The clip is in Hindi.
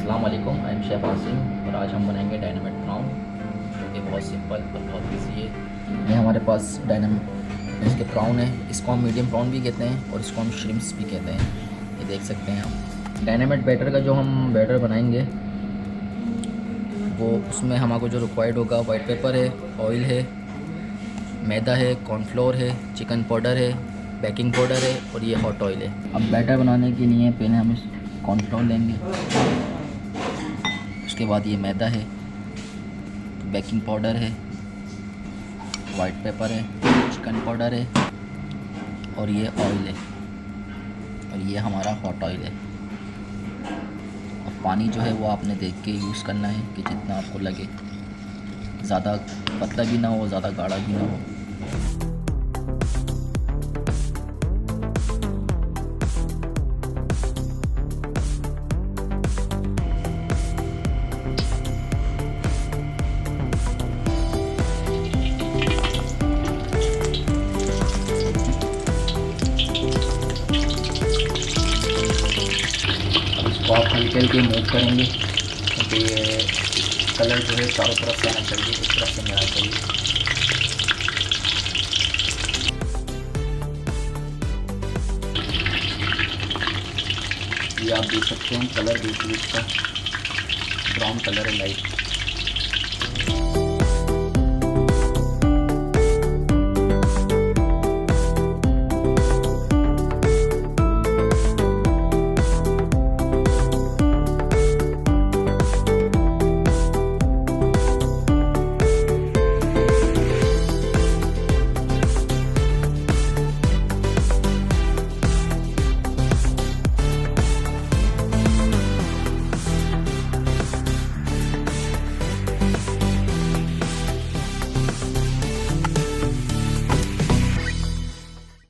अस्सलाम वालेकुम, आई एम शेफ़ आसिम और आज हम बनाएंगे डायनामाइट प्राउन, जो कि बहुत सिंपल और बहुत इजी है। ये हमारे पास डायनामाइट इसके प्राउन है। इसको हम मीडियम प्राउन भी कहते हैं और इसको हम श्रिम्प्स भी कहते हैं। ये देख सकते हैं आप। डायनामाइट बैटर का जो हम बैटर बनाएंगे वो उसमें हमारे जो रिक्वायर्ड होगा, वाइट पेपर है, ऑयल है, मैदा है, कॉर्नफ्लोर है, चिकन पाउडर है, बेकिंग पाउडर है और ये हॉट ऑयल है। अब बैटर बनाने के लिए पहले हम कॉर्नफ्लोर लेंगे, उसके बाद ये मैदा है, बेकिंग पाउडर है, वाइट पेपर है, चिकन पाउडर है और ये ऑयल है और ये हमारा हॉट ऑयल है। और पानी जो है वो आपने देख के यूज़ करना है कि जितना आपको लगे, ज़्यादा पतला भी ना हो, ज़्यादा गाढ़ा भी ना हो। इसको आप हल्के हल्के मूव करेंगे क्योंकि ये कलर जो है चारों तरफ से आना चाहिए, इस तरफ से मिलना चाहिए। ये आप देख सकते हैं, कलर बिल्कुल इसका ब्राउन कलर है, लाइट।